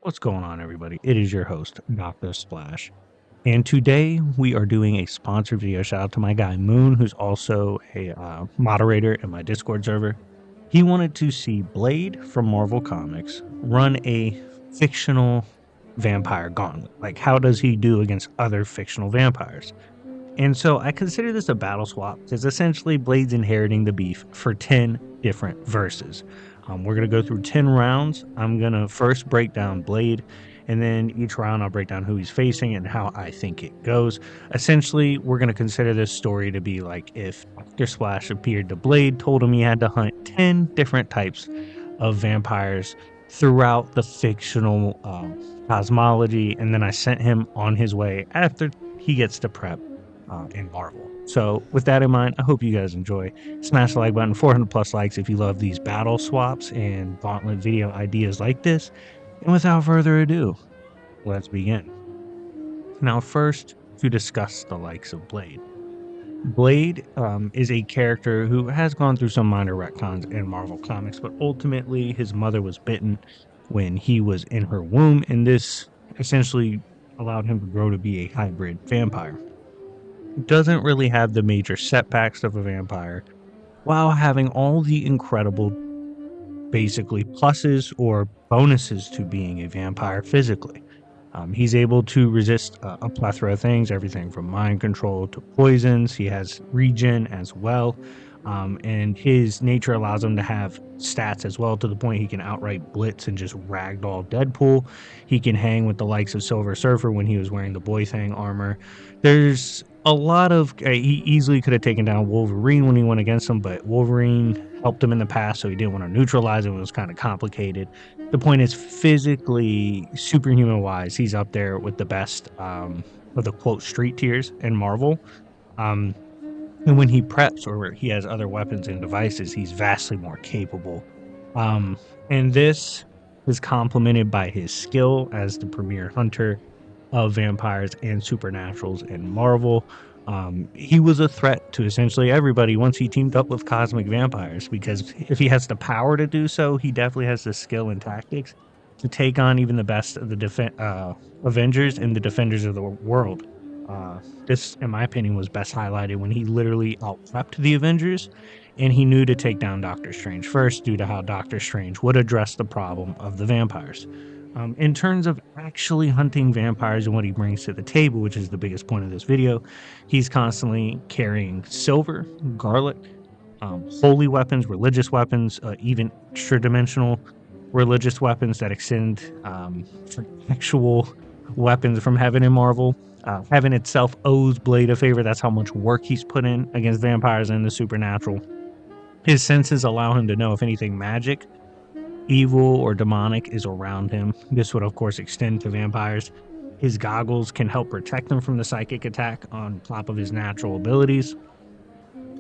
What's going on, everybody? It is your host, Dr. Splash. And today we are doing a sponsored video. Shout out to my guy Moon, who's also a moderator in my Discord server. He wanted to see Blade from Marvel Comics run a fictional vampire gauntlet. Like, how does he do against other fictional vampires? And so I consider this a battle swap because essentially Blade's inheriting the beef for 10 different verses. We're going to go through 10 rounds. I'm going to first break down Blade, and then each round I'll break down who he's facing and how I think it goes. Essentially, we're going to consider this story to be like if Dr. Splash appeared to Blade, told him he had to hunt 10 different types of vampires throughout the fictional cosmology, and then I sent him on his way after he gets to prep in Marvel. So with that in mind, I hope you guys enjoy. Smash the like button, 400 plus likes if you love these battle swaps and gauntlet video ideas like this. And without further ado, let's begin. Now first, to discuss the likes of Blade. Blade is a character who has gone through some minor retcons in Marvel Comics, but ultimately his mother was bitten when he was in her womb, and this essentially allowed him to grow to be a hybrid vampire. Doesn't really have the major setbacks of a vampire, while having all the incredible basically pluses or bonuses to being a vampire physically. He's able to resist a plethora of things, everything from mind control to poisons. He has regen as well, and his nature allows him to have stats as well, to the point he can outright blitz and just ragdoll Deadpool. He can hang with the likes of Silver Surfer when he was wearing the Boy Thing armor. There's a lot of he easily could have taken down Wolverine when he went against him, but Wolverine helped him in the past, so he didn't want to neutralize him. It was kind of complicated. The point is, physically, superhuman wise, he's up there with the best of the quote street tiers in Marvel. And when he preps or he has other weapons and devices, he's vastly more capable. And this is complemented by his skill as the premier hunter of vampires and supernaturals in Marvel. He was a threat to essentially everybody once he teamed up with cosmic vampires, because if he has the power to do so, he definitely has the skill and tactics to take on even the best of the Avengers and the Defenders of the World. This, in my opinion, was best highlighted when he literally out-prepped the Avengers, and he knew to take down Doctor Strange first due to how Doctor Strange would address the problem of the vampires. In terms of actually hunting vampires and what he brings to the table, which is the biggest point of this video, he's constantly carrying silver, garlic, holy weapons, religious weapons, even extra-dimensional religious weapons that extend for actual weapons from heaven in Marvel. Heaven itself owes Blade a favor. That's how much work he's put in against vampires and the supernatural. His senses allow him to know if anything magic, evil, or demonic is around him. This would of course extend to vampires. His goggles can help protect him from the psychic attack on top of his natural abilities.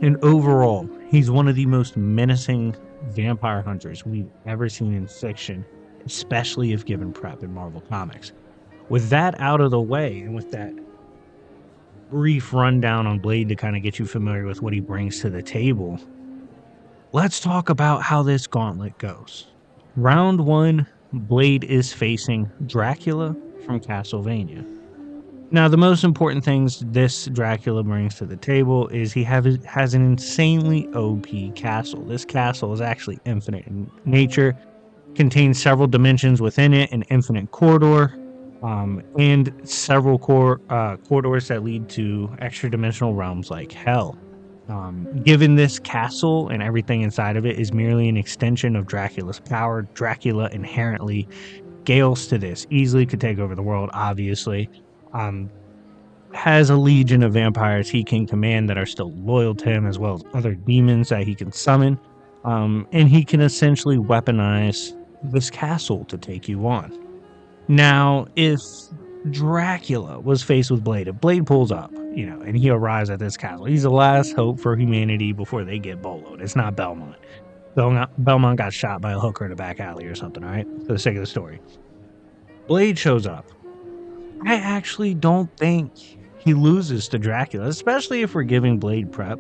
And overall, he's one of the most menacing vampire hunters we've ever seen in fiction, especially if given prep in Marvel Comics. With that out of the way, and with that brief rundown on Blade to kind of get you familiar with what he brings to the table, let's talk about how this gauntlet goes. Round 1, Blade is facing Dracula from Castlevania. Now, the most important things this Dracula brings to the table is he has an insanely OP castle. This castle is actually infinite in nature, contains several dimensions within it, an infinite corridor, and several corridors that lead to extra-dimensional realms like hell. Given this castle and everything inside of it is merely an extension of Dracula's power, Dracula inherently scales to this. Easily could take over the world, obviously. Has a legion of vampires he can command that are still loyal to him, as well as other demons that he can summon. And he can essentially weaponize this castle to take you on. Now, if Dracula was faced with Blade, if Blade pulls up, and he arrives at this castle, he's the last hope for humanity before they get boloed. It's not Belmont. Belmont got shot by a hooker in a back alley or something, all right? For the sake of the story. Blade shows up. I actually don't think he loses to Dracula, especially if we're giving Blade prep.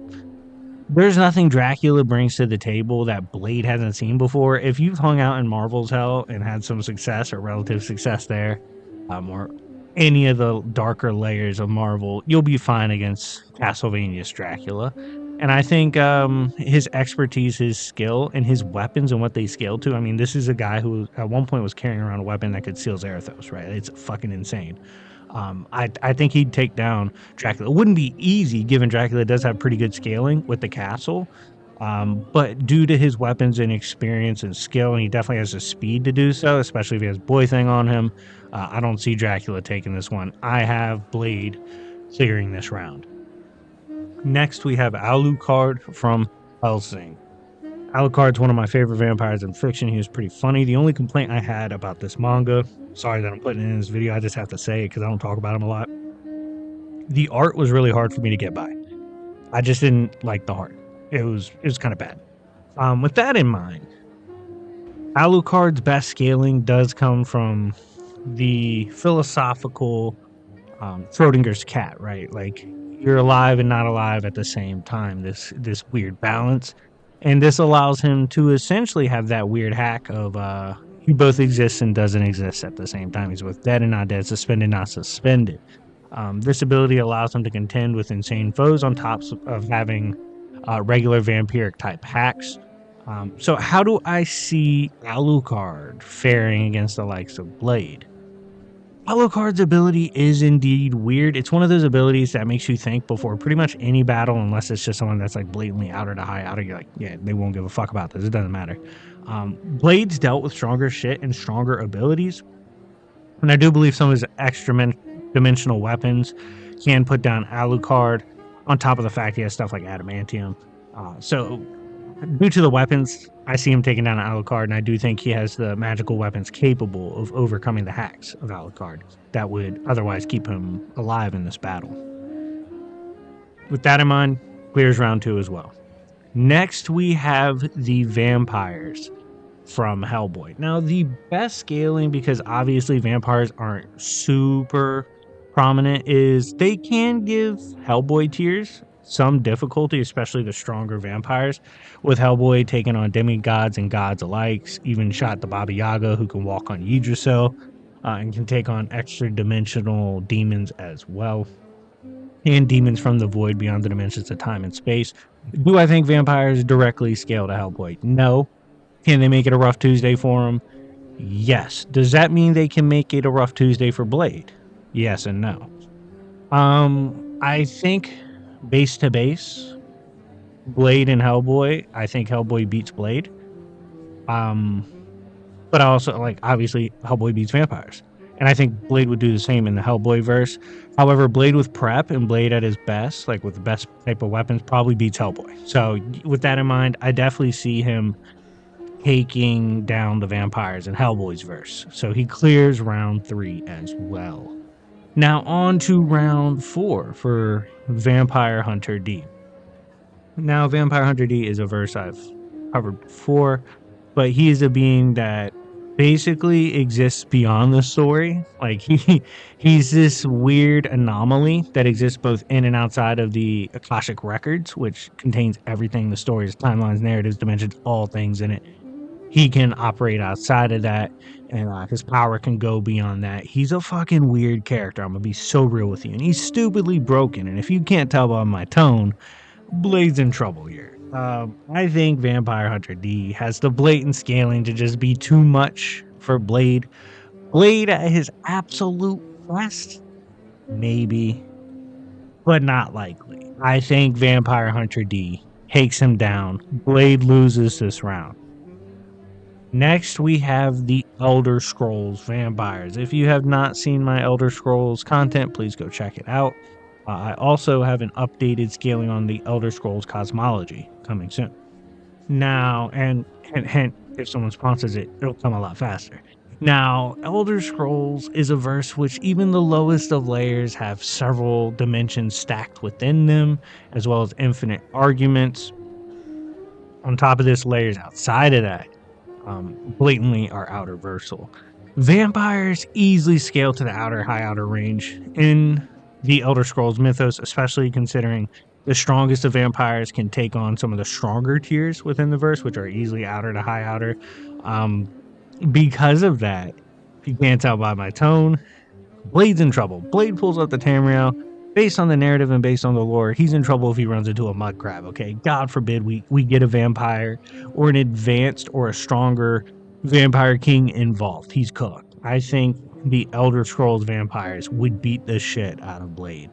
There's nothing Dracula brings to the table that Blade hasn't seen before. If you've hung out in Marvel's hell and had some success or relative success there, or any of the darker layers of Marvel, you'll be fine against Castlevania's Dracula. And I think his expertise, his skill, and his weapons and what they scale to. I mean, this is a guy who at one point was carrying around a weapon that could seal Zarathos, right? It's fucking insane. I think he'd take down Dracula. It wouldn't be easy, given Dracula does have pretty good scaling with the castle. But due to his weapons and experience and skill, and he definitely has the speed to do so, especially if he has Boy Thing on him, I don't see Dracula taking this one. I have Blade clearing this round. Next, we have Alucard from Hellsing. Alucard's one of my favorite vampires in fiction. He was pretty funny. The only complaint I had about this manga, sorry that I'm putting it in this video, I just have to say it because I don't talk about him a lot. The art was really hard for me to get by. I just didn't like the art. It was kind of bad. With that in mind, Alucard's best scaling does come from the philosophical Schrodinger's cat, right? Like you're alive and not alive at the same time. This weird balance. And this allows him to essentially have that weird hack of he both exists and doesn't exist at the same time. He's both dead and not dead, suspended, not suspended. This ability allows him to contend with insane foes on top of having regular vampiric type hacks. So how do I see Alucard faring against the likes of Blade? Alucard's ability is indeed weird. It's one of those abilities that makes you think before pretty much any battle, unless it's just someone that's like blatantly outer to high outer. You're like, yeah, they won't give a fuck about this. It doesn't matter. Blade's dealt with stronger shit and stronger abilities. And I do believe some of his extra dimensional weapons can put down Alucard, on top of the fact he has stuff like adamantium. So due to the weapons, I see him taking down Alucard, and I do think he has the magical weapons capable of overcoming the hacks of Alucard that would otherwise keep him alive in this battle. With that in mind, clears round 2 as well. Next, we have the vampires from Hellboy. Now, the best scaling, because obviously vampires aren't super prominent, is they can give Hellboy tiers some difficulty, especially the stronger vampires, with Hellboy taking on demigods and gods alike, even shot the Baba Yaga, who can walk on Yggdrasil, and can take on extra dimensional demons as well, and demons from the void beyond the dimensions of time and space. Do I think vampires directly scale to Hellboy? No. Can they make it a rough Tuesday for him? Yes. Does that mean they can make it a rough Tuesday for Blade? Yes and no. I think base to base, Blade and Hellboy, I think Hellboy beats Blade. But I also, like, obviously Hellboy beats vampires. And I think Blade would do the same in the Hellboy verse. However, Blade with prep and Blade at his best, like with the best type of weapons, probably beats Hellboy. So with that in mind, I definitely see him taking down the vampires in Hellboy's verse. So he clears round 3 as well. Now on to round 4 for Vampire Hunter D. Now, Vampire Hunter D is a verse I've covered before, but he is a being that basically exists beyond the story. Like he's this weird anomaly that exists both in and outside of the Akashic Records, which contains everything: the stories, timelines, narratives, dimensions, all things in it. He can operate outside of that, and his power can go beyond that. He's a fucking weird character. I'm gonna be so real with you, and he's stupidly broken. And if you can't tell by my tone, Blade's in trouble here. I think Vampire Hunter D has the blatant scaling to just be too much for Blade. Blade at his absolute best, maybe, but not likely. I think Vampire Hunter D takes him down. Blade loses this round. Next, we have the Elder Scrolls Vampires. If you have not seen my Elder Scrolls content, please go check it out. I also have an updated scaling on the Elder Scrolls cosmology coming soon. Now, and hint, if someone sponsors it, it'll come a lot faster. Now, Elder Scrolls is a verse which even the lowest of layers have several dimensions stacked within them, as well as infinite arguments. On top of this, layers outside of that blatantly are outerversal. Vampires easily scale to the high outer range in the Elder Scrolls mythos, especially considering The strongest of vampires can take on some of the stronger tiers within the verse, which are easily outer to high outer. Um, because of that, if you can't tell by my tone, Blade's in trouble. Blade pulls up the Tamriel. Based on the narrative and based on the lore, he's in trouble if he runs into a mud crab, okay? God forbid we get a vampire or an advanced or a stronger vampire king involved. He's cooked. I think the Elder Scrolls vampires would beat the shit out of Blade.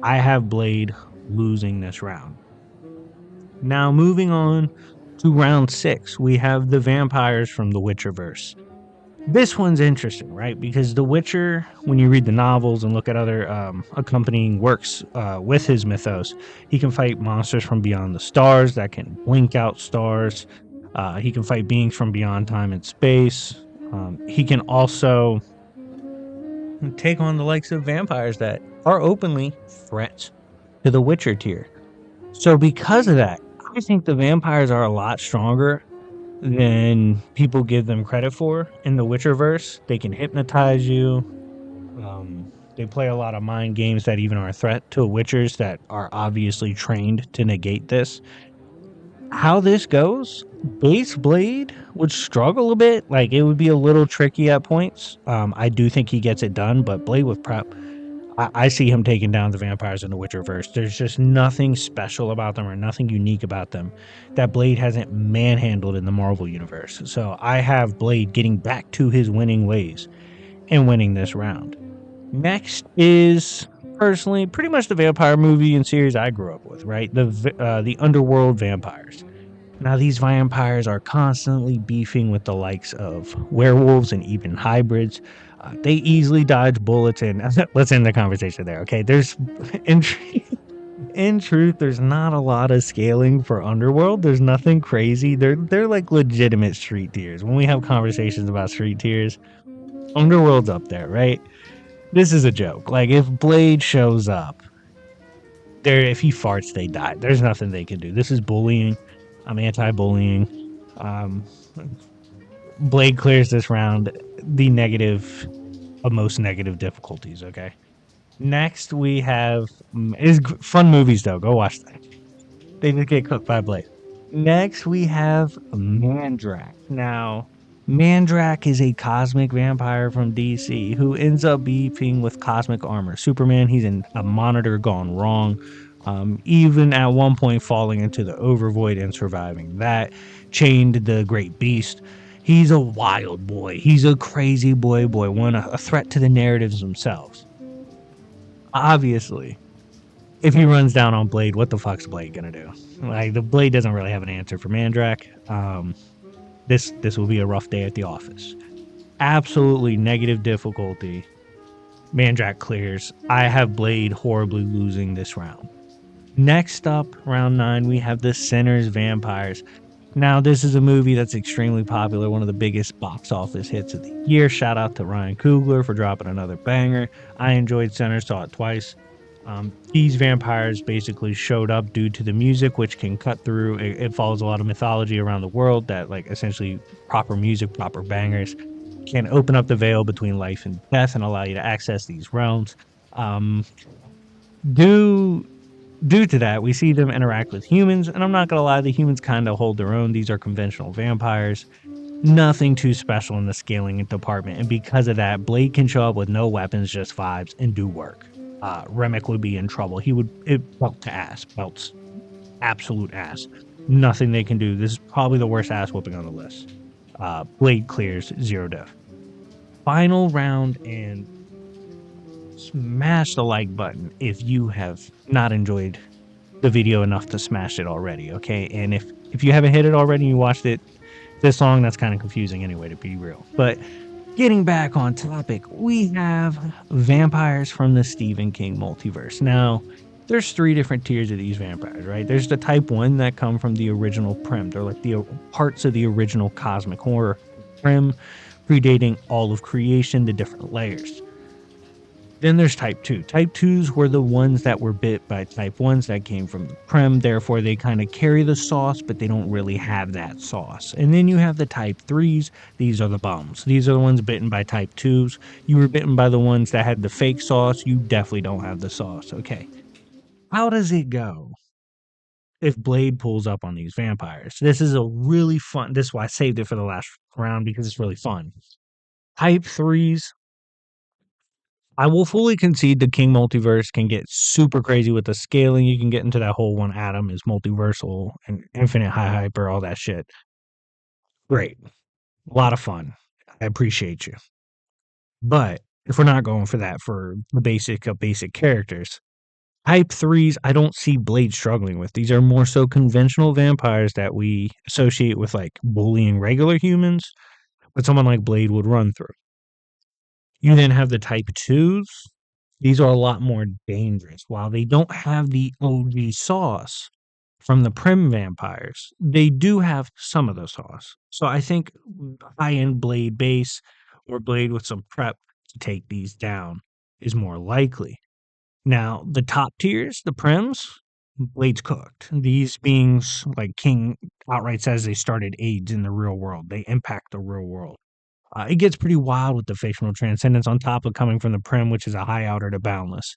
I have Blade losing this round. Now, moving on to round 6, we have the vampires from the Witcherverse. This one's interesting, right? Because The Witcher, when you read the novels and look at other accompanying works with his mythos, he can fight monsters from beyond the stars that can blink out stars. He can fight beings from beyond time and space. He can also take on the likes of vampires that are openly threats to the Witcher tier. So because of that, I think the vampires are a lot stronger than people give them credit for in the Witcherverse. They can hypnotize you. They play a lot of mind games that even are a threat to Witchers that are obviously trained to negate this. How this goes, base Blade would struggle a bit. Like, it would be a little tricky at points. I do think he gets it done, but Blade with prep, I see him taking down the vampires in the Witcherverse. There's just nothing special about them or nothing unique about them that Blade hasn't manhandled in the Marvel Universe. So I have Blade getting back to his winning ways and winning this round. Next is, personally, pretty much the vampire movie and series I grew up with, right? The Underworld vampires. Now, these vampires are constantly beefing with the likes of werewolves and even hybrids. They easily dodge bullets, and let's end the conversation there, okay? There's, in truth, there's not a lot of scaling for Underworld. There's nothing crazy. They're like legitimate street tiers. When we have conversations about street tiers, Underworld's up there, right? This is a joke. Like, if Blade shows up, if he farts, they die. There's nothing they can do. This is bullying. I'm anti-bullying. Blade clears this round. The negative of most negative difficulties, okay? Next, we have... is fun movies, though. Go watch that. They just get cooked by Blade. Next, we have Mandrakk. Now, Mandrakk is a cosmic vampire from DC who ends up beefing with cosmic armor. Superman, he's in a monitor gone wrong. Even at one point falling into the Overvoid and surviving that. Chained the Great Beast. He's a wild boy. He's a crazy boy, one a threat to the narratives themselves. Obviously, if he runs down on Blade, what the fuck's Blade gonna do? Like, the Blade doesn't really have an answer for Mandrakk. This will be a rough day at the office. Absolutely negative difficulty. Mandrakk clears. I have Blade horribly losing this round. Next up, round 9, we have the Sinners Vampires. Now, this is a movie that's extremely popular, one of the biggest box office hits of the year. Shout out to Ryan Coogler for dropping another banger. I enjoyed Sinners, saw it twice. These vampires basically showed up due to the music, which can cut through. It follows a lot of mythology around the world that, like, essentially proper music, proper bangers can open up the veil between life and death and allow you to access these realms. Due to that, we see them interact with humans, and I'm not going to lie, the humans kind of hold their own. These are conventional vampires. Nothing too special in the scaling department, and because of that, Blade can show up with no weapons, just vibes, and do work. Remick would be in trouble. It belt to ass. Belts. Absolute ass. Nothing they can do. This is probably the worst ass whooping on the list. Blade clears 0 diff. Final round, and smash the like button if you have not enjoyed the video enough to smash it already, okay? And if you haven't hit it already and you watched it this long, that's kind of confusing anyway, to be real. But getting back on topic, we have vampires from the Stephen King multiverse. Now, there's 3 different tiers of these vampires, right? There's the type 1 that come from the original Prim. They're like the parts of the original cosmic horror Prim, predating all of creation, the different layers. Then there's type 2. Type 2s were the ones that were bit by type 1s that came from the Prim. Therefore, they kind of carry the sauce, but they don't really have that sauce. And then you have the type 3s. These are the bums. These are the ones bitten by type 2s. You were bitten by the ones that had the fake sauce. You definitely don't have the sauce, okay? How does it go if Blade pulls up on these vampires? This is a really fun. This is why I saved it for the last round because it's really fun. Type threes. I will fully concede the King multiverse can get super crazy with the scaling. You can get into that whole one atom is multiversal and infinite high hyper, all that shit. Great. A lot of fun. I appreciate you. But if we're not going for that for the basic of basic characters, type threes, I don't see Blade struggling with. These are more so conventional vampires that we associate with like bullying regular humans, but someone like Blade would run through. You then have the type twos. These are a lot more dangerous. While they don't have the OG sauce from the Prim vampires, they do have some of the sauce. So I think high end Blade base or Blade with some prep to take these down is more likely. Now, the top tiers, the Prims, Blade's cooked. These beings, like King outright says, they started AIDS in the real world. They impact the real world. It gets pretty wild with the fictional transcendence on top of coming from the Prim, which is a high outer to boundless,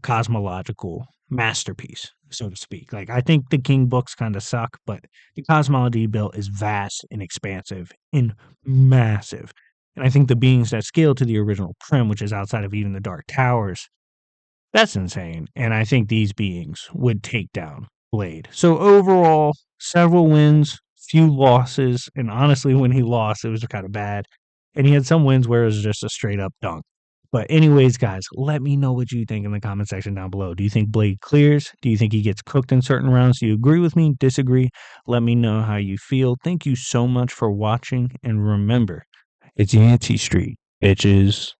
cosmological masterpiece, so to speak. Like, I think the King books kind of suck, but the cosmology he built is vast and expansive and massive. And I think the beings that scale to the original Prim, which is outside of even the Dark Towers, that's insane. And I think these beings would take down Blade. So overall, several wins, few losses. And honestly, when he lost, it was kind of bad. And he had some wins where it was just a straight up dunk. But anyways, guys, let me know what you think in the comment section down below. Do you think Blade clears? Do you think he gets cooked in certain rounds? Do you agree with me? Disagree? Let me know how you feel. Thank you so much for watching. And remember, it's Yancey Street, bitches.